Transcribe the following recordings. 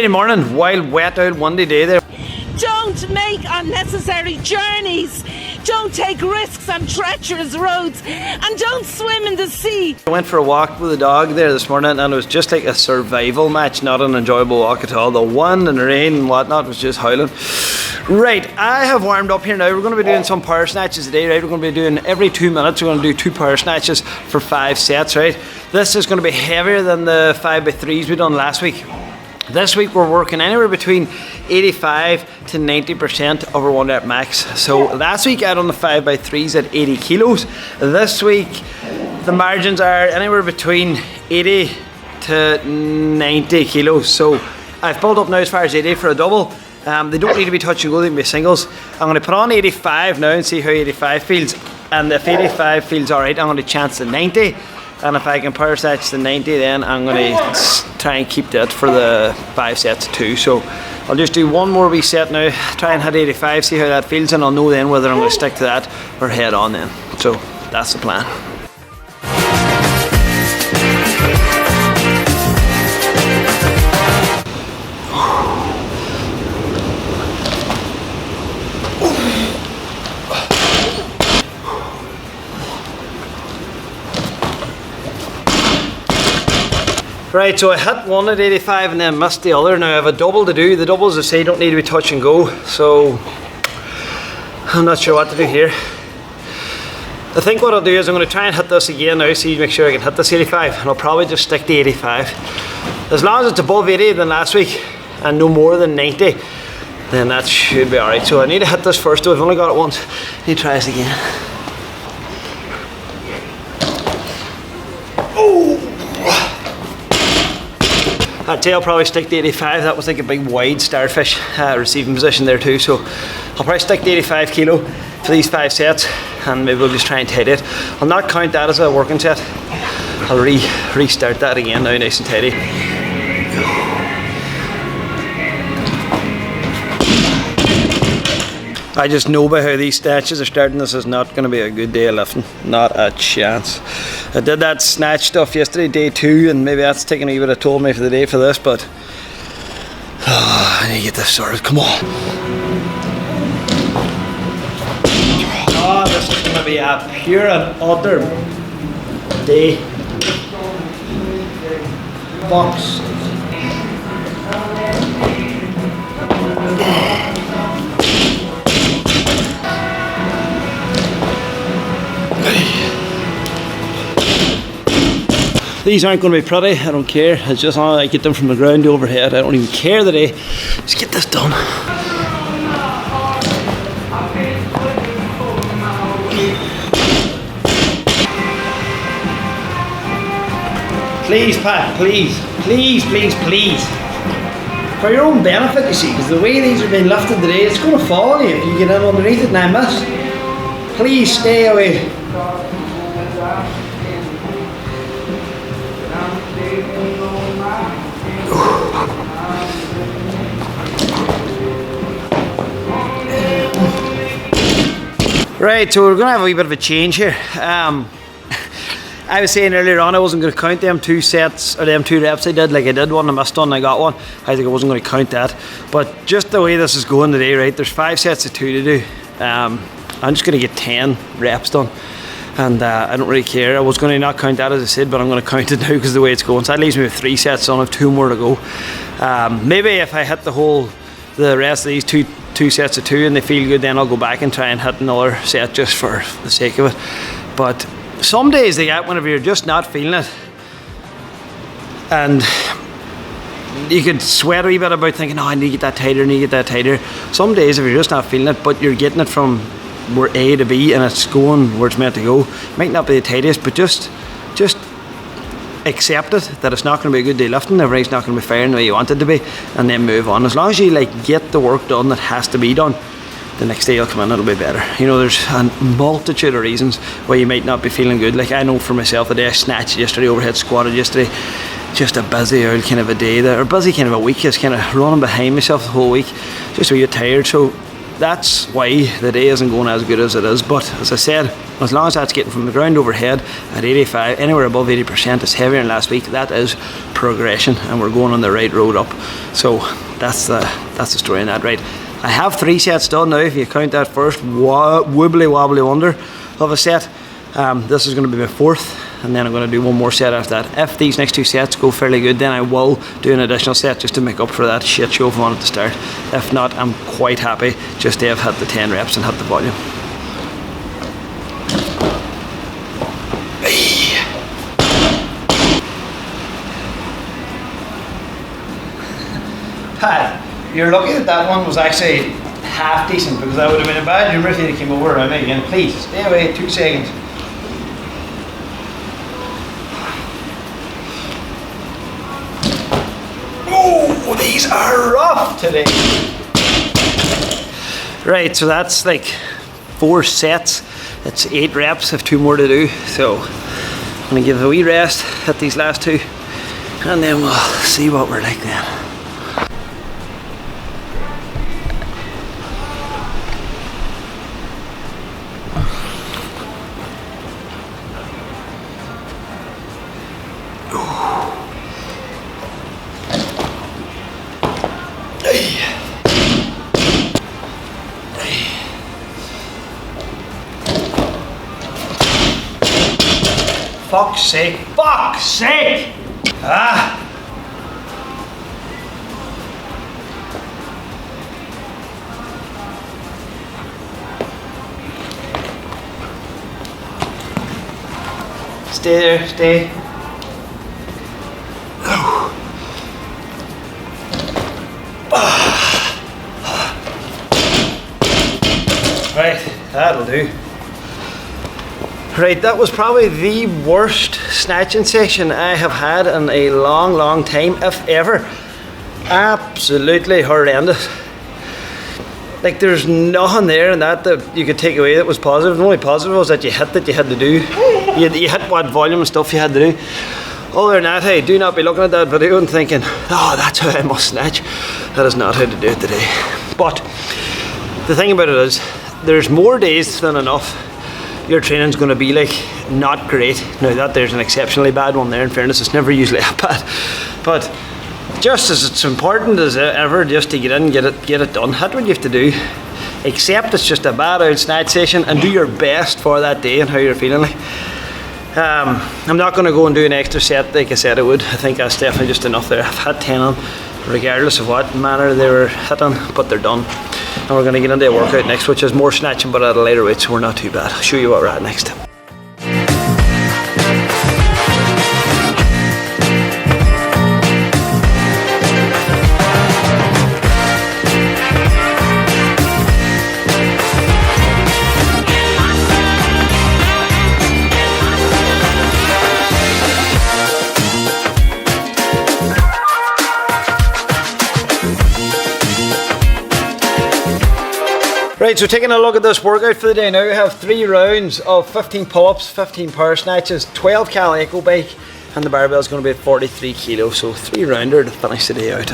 Friday morning, wild, wet out, windy day there. Don't make unnecessary journeys. Don't take risks on treacherous roads. And don't swim in the sea. I went for a walk with the dog there this morning and it was just like a survival match, not an enjoyable walk at all. The wind and the rain and whatnot was just howling. Right, I have warmed up here now. We're going to be doing some power snatches today, right? We're going to be doing every 2 minutes. We're going to do 2 power snatches for 5 sets, right? This is going to be heavier than the 5x3s we done last week. This week we're working anywhere between 85 to 90% of our 1 rep max. So last week I done the 5x3s at 80 kilos. This week the margins are anywhere between 80 to 90 kilos. So I've pulled up now as far as 80 for a double. They don't need to be touch and go, they can be singles. I'm going to put on 85 now and see how 85 feels. And if 85 feels alright, I'm going to chance the 90. And if I can power snatch the 90, then I'm going to try and keep that for the 5 sets of 2. So I'll just do one more wee set now, try and hit 85, see how that feels, and I'll know then whether I'm going to stick to that or head on then. So that's the plan. Right, so I hit one at 85 and then missed the other. Now I have a double to do. The doubles, as I say, don't need to be touch and go. So I'm not sure what to do here. I think what I'll do is I'm going to try and hit this again now, see, make sure I can hit this 85. And I'll probably just stick to 85. As long as it's above 80 than last week and no more than 90, then that should be alright. So I need to hit this first though. I've only got it once. I need to try this again. I'd say I'll probably stick to 85. That was like a big wide starfish receiving position there too. So I'll probably stick to 85 kilo for these 5 sets and maybe we'll just try and tidy it. I'll not count that as a working set. I'll restart that again now, nice and tidy. I just know by how these snatches are starting, this is not going to be a good day of lifting. Not a chance. I did that snatch stuff yesterday, day 2, and maybe that's taking a wee bit of toll me for the day for this, but I need to get this sorted. Come on. Oh, this is going to be a pure and utter day. Box. These aren't going to be pretty, I don't care. It's just I get them from the ground to overhead. I don't even care today. Just get this done. Please, Pat, please. Please, please, please. For your own benefit, you see, because the way these are being lifted today, it's going to fall on you if you get in underneath it and I miss. Please stay away. Right, so we're going to have a wee bit of a change here. I was saying earlier on I wasn't going to count them 2 sets or them 2 reps I did. Like I did one, I missed one, I got one. I think I wasn't going to count that. But just the way this is going today, right, there's 5 sets of 2 to do. I'm just going to get 10 reps done. And I don't really care. I was going to not count that as I said, but I'm going to count it now because the way it's going. So that leaves me with 3 sets on. I have 2 more to go. Maybe if I hit the rest of these two sets of 2 and they feel good, then I'll go back and try and hit another set just for the sake of it. But some days they get whenever you're just not feeling it, and you could sweat a wee bit about thinking, oh, I need to get that tighter, I need to get that tighter. Some days if you're just not feeling it, but you're getting it from where A to B and it's going where it's meant to go, it might not be the tightest, but just accept it, that it's not going to be a good day lifting, everything's not going to be firing the way you want it to be, and then move on. As long as you get the work done that has to be done, the next day you'll come in, it'll be better. You know, there's a multitude of reasons why you might not be feeling good. Like I know for myself, the day I snatched yesterday, overhead squatted yesterday, just a busy old kind of a day there, or busy kind of a week, just kind of running behind myself the whole week, just so you're tired. So that's why the day isn't going as good as it is. But as I said, as long as that's getting from the ground overhead at 85, anywhere above 80%, it's heavier than last week. That is progression, and we're going on the right road up. So that's the story in that. Right, I have 3 sets done now. If you count that first wibbly wobbly wonder of a set, this is going to be my 4th. And then I'm going to do 1 more set after that. If these next 2 sets go fairly good, then I will do an additional set just to make up for that shit show from at the start. If not, I'm quite happy just to have hit the 10 reps and hit the volume. Pat, you're lucky that one was actually half decent, because that would have been a bad humor if you came over around me again. Please, stay away, 2 seconds. Oh, these are rough today. Right, so that's like 4 sets. It's 8 reps, I have 2 more to do. So I'm gonna give a wee rest at these last 2, and then we'll see what we're like then. Fuck's sake, fuck's sake! Ah! Stay there, stay. Oh. Right, that'll do. Right, that was probably the worst snatching session I have had in a long time, if ever. Absolutely horrendous. Like, there's nothing there in that you could take away that was positive. The only positive was that you hit that you had to do. You hit what volume and stuff you had to do. Other than that, hey, do not be looking at that video and thinking, oh, that's how I must snatch. That is not how to do it today. But the thing about it is, there's more days than enough. Your training's going to be like not great. Now that there's an exceptionally bad one there, in fairness, it's never usually that bad. But just as it's important as ever just to get in and get it done. That's what you have to do. Accept it's just a bad old snatch session and do your best for that day and how you're feeling like. I'm not going to go and do an extra set like I said I would. I think that's definitely just enough there. I've had 10 on, regardless of what manner they were hitting, but they're done. And we're going to get into a workout next, which is more snatching but at a later weight, so we're not too bad. I'll show you what we're at next. Right, so taking a look at this workout for the day now, we have 3 rounds of 15 pull-ups, 15 power snatches, 12 cal echo bike, and the barbell is going to be at 43 kilos, so 3 rounder to finish the day out.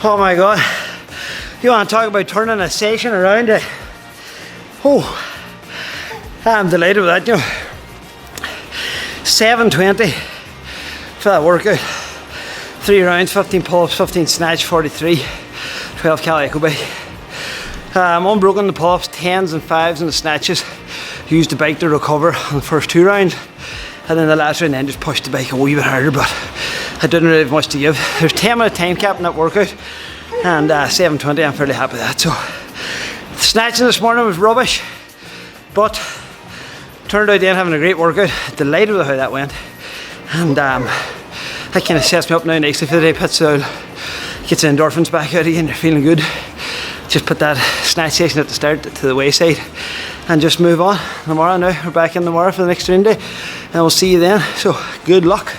Oh my God. You want to talk about turning a session around? Oh, I'm delighted with that, you know. 720 for that workout. 3 rounds, 15 pull-ups, 15 snatch, 43, 12 cal echo bike. Unbroken the pull-ups, 10s and 5s and the snatches. Used the bike to recover on the first 2 rounds. And then the last round then just pushed the bike a wee bit harder, but I didn't really have much to give. There's 10-minute time cap in that workout, and 720, I'm fairly happy with that. So, the snatching this morning was rubbish, but turned out then having a great workout. Delighted with how that went. And that kind of sets me up now nicely for the day. Puts gets the endorphins back out again, you're feeling good. Just put that snatch session at the start to the wayside and just move on. Tomorrow now, we're back in tomorrow for the next training day, and we'll see you then. So, good luck.